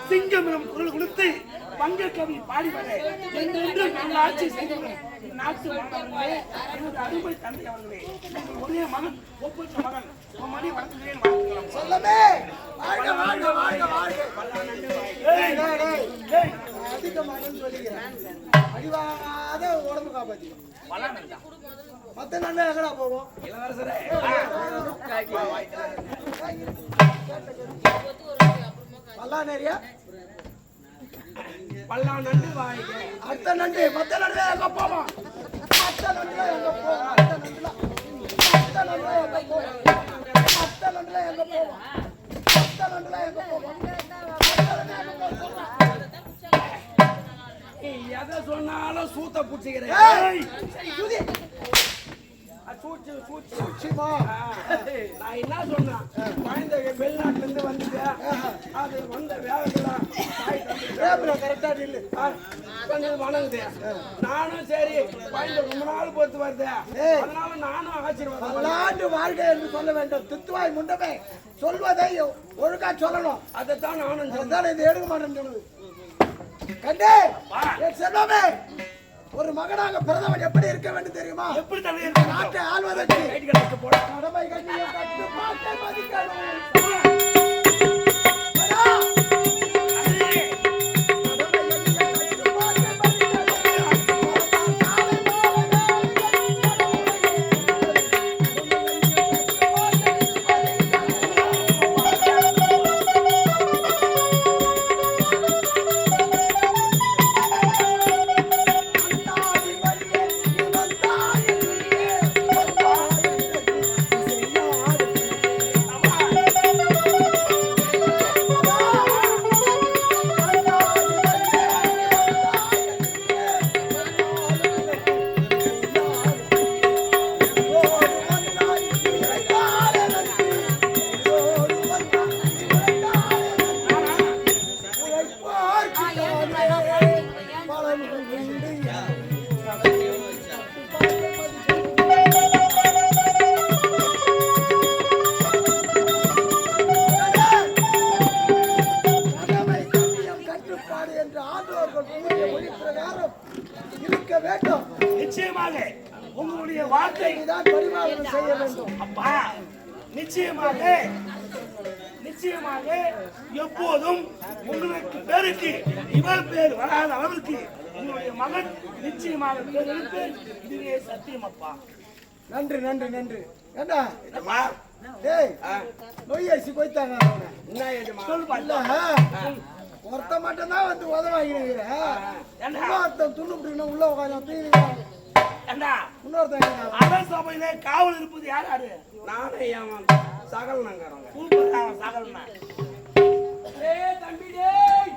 சிங்கமிடம் குரல் கொடுத்து பங்க கவி பாடிவர என்று நல்ல ஆட்சி செய்தவர்கள் நாட்டு மாணவர்களே, எனது அருமை தந்தை அவர்களே, ஒரே மகன் ஒப்பற்ற மகன் மணி வளர்த்துகிறேன். சொல்லமே அதிகமாக சொல்லுகிறேன். அடிவாத உடம்பு காப்பாத்தி மத்த நல்ல எங்கடா போவோம்? பல்லா நிறையா பல்லா நண்டு வாங்க அடுத்த நண்டு மத்த நண்டு எங்க போவோம்? மத்த நண்டுல எங்க போவோம்? அடுத்த நண்டுல மத்த நண்டுல எங்க போவோம்? மத்த நண்டுல எங்க போவோம்? மத்த நண்டுல எங்க போவோம்? எதை சொன்னாலும் சூத்த புடிச்சுக்கிறேன். நான் என்ன சொன்னேன், குழந்தை வெளிநாட்டுல இருந்து வந்துட்டு அது வந்த வேலை கரெக்டா இல்லை கொஞ்சம் வணங்குது. நானும் சரி குழந்தை ரொம்ப நாள் பொறுத்து வருது, அதனால நானும் ஆசீர்வாதம் விளையாட்டு வாழ்க்கை என்று சொல்ல வேண்டும். தித்துவாய் முண்டமே சொல்வதை ஒழுங்கா சொல்லணும். அதைத்தான் நானும் சொன்னாலும் இதை எடுக்க மாட்டேன்னு சொன்னது. கண்டே செல்வமே, ஒரு மகனாக பிறந்தவன் எப்படி இருக்க வேண்டும் தெரியுமா? எப்படி நாட்டை ஆள்வதற்கு கடமை கண்ணிய கட்டுப்பாட்டை மதிக்கணும். நிச்சயமாக உங்களுடைய வார்த்தை தான் பரிமாற்றம் செய்ய வேண்டும். அப்பா நிச்சயமாக நிச்சயமாக எப்போதும் உங்களுக்கு பேருக்கு இவர் பேர் வராத அளவுக்கு உங்களுடைய மகன் நிச்சயமாக பேர் எடுப்பேன். இதுவே சத்தியம் அப்பா. நன்றி நன்றி நன்றி. ஏண்டா டேய் நோய் அரிசி போய்த்தாங்க சொல்லுப்பா. இல்ல ஒருத்த மட்டும் தான் வந்து உதவாங்கினீங்க. இன்னொருத்தன் துண்ணு உள்ள உட்காந்து இன்னொருத்தன் அரசு சபையிலே காவல் இருப்பது யார் யாரு? நானே ஏன் சகல் நாங்கிறோம். சூப்பர் சகல்னா தம்பி டேய்